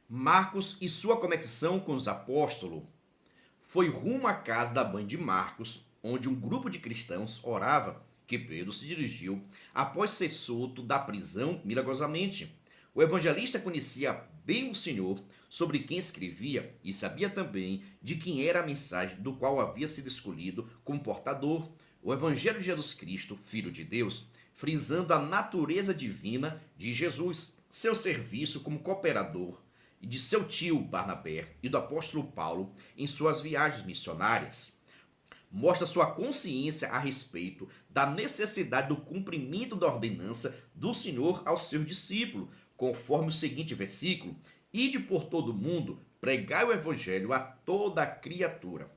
Marcos e sua conexão com os apóstolos. Foi rumo à casa da mãe de Marcos, onde um grupo de cristãos orava, que Pedro se dirigiu após ser solto da prisão milagrosamente. O evangelista conhecia bem o Senhor, sobre quem escrevia, e sabia também de quem era a mensagem do qual havia sido escolhido como portador, o Evangelho de Jesus Cristo, Filho de Deus, frisando a natureza divina de Jesus, seu serviço como cooperador e de seu tio Barnabé e do apóstolo Paulo em suas viagens missionárias. Mostra sua consciência a respeito da necessidade do cumprimento da ordenança do Senhor aos seus discípulos, conforme o seguinte versículo: Ide por todo o mundo, pregai o evangelho a toda criatura.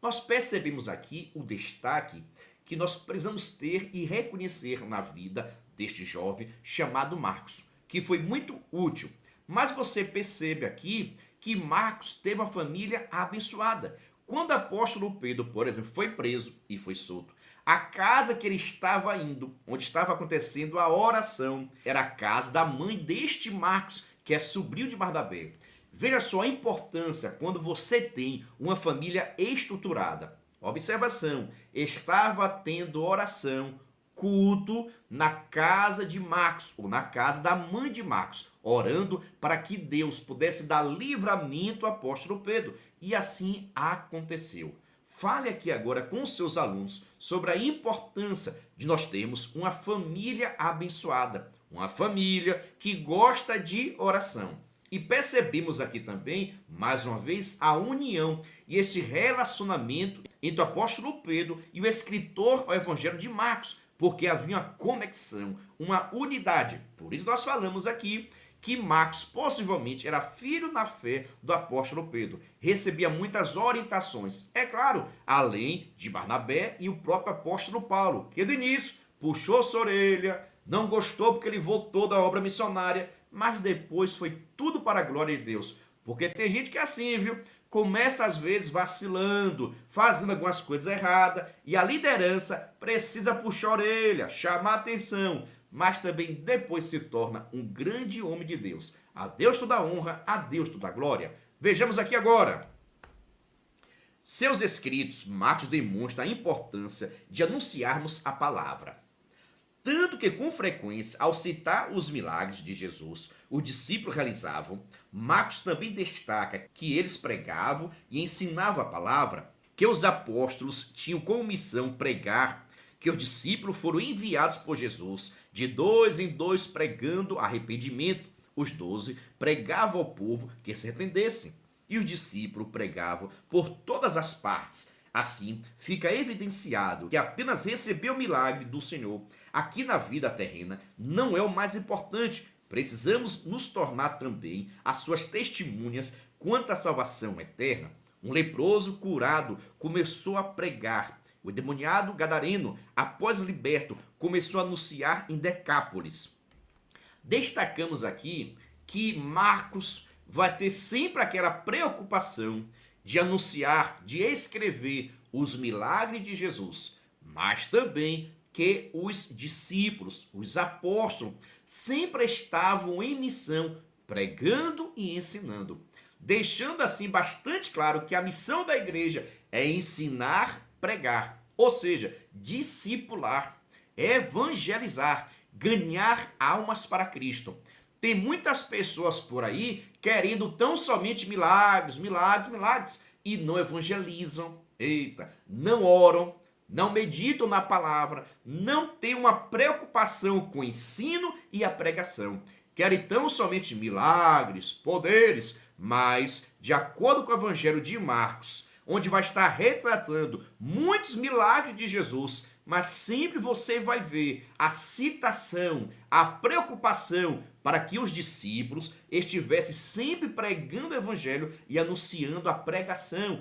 Nós percebemos aqui o destaque que nós precisamos ter e reconhecer na vida deste jovem chamado Marcos, que foi muito útil. Mas você percebe aqui que Marcos teve uma família abençoada. Quando o apóstolo Pedro, por exemplo, foi preso e foi solto, a casa que ele estava indo, onde estava acontecendo a oração, era a casa da mãe deste Marcos, que é sobrinho de Barnabé. Veja só a importância quando você tem uma família estruturada. Observação: estava tendo oração, culto na casa de Marcos, ou na casa da mãe de Marcos, orando para que Deus pudesse dar livramento ao apóstolo Pedro. E assim aconteceu. Fale aqui agora com os seus alunos sobre a importância de nós termos uma família abençoada, uma família que gosta de oração. E percebemos aqui também, mais uma vez, a união e esse relacionamento entre o apóstolo Pedro e o escritor ao Evangelho de Marcos, porque havia uma conexão, uma unidade. Por isso nós falamos aqui que Marcos possivelmente era filho na fé do apóstolo Pedro. Recebia muitas orientações, é claro, além de Barnabé e o próprio apóstolo Paulo, que do início puxou sua orelha, não gostou porque ele voltou da obra missionária, mas depois foi tudo para a glória de Deus. Porque tem gente que é assim, viu? Começa às vezes vacilando, fazendo algumas coisas erradas, e a liderança precisa puxar a orelha, chamar a atenção, mas também depois se torna um grande homem de Deus. A Deus toda a honra, a Deus toda a glória. Vejamos aqui agora. Seus escritos, Marcos demonstra a importância de anunciarmos a palavra. Tanto que, com frequência, ao citar os milagres de Jesus, os discípulos realizavam, Marcos também destaca que eles pregavam e ensinavam a palavra, que os apóstolos tinham como missão pregar, que os discípulos foram enviados por Jesus, de dois em dois pregando arrependimento. Os 12 pregavam ao povo que se arrependessem, e os discípulos pregavam por todas as partes. Assim, fica evidenciado que apenas receber o milagre do Senhor aqui na vida terrena não é o mais importante. Precisamos nos tornar também as suas testemunhas quanto à salvação eterna. Um leproso curado começou a pregar. O endemoniado gadareno, após liberto, começou a anunciar em Decápolis. Destacamos aqui que Marcos vai ter sempre aquela preocupação de anunciar, de escrever os milagres de Jesus, mas também que os discípulos, os apóstolos, sempre estavam em missão, pregando e ensinando, deixando assim bastante claro que a missão da igreja é ensinar, pregar, ou seja, discipular, evangelizar, ganhar almas para Cristo. Tem muitas pessoas por aí querendo tão somente milagres, milagres, milagres, e não evangelizam, não oram, não meditam na palavra, não têm uma preocupação com o ensino e a pregação. Querem tão somente milagres, poderes, mas, de acordo com o Evangelho de Marcos, onde vai estar retratando muitos milagres de Jesus, mas sempre você vai ver a citação, a preocupação para que os discípulos estivessem sempre pregando o evangelho e anunciando a pregação.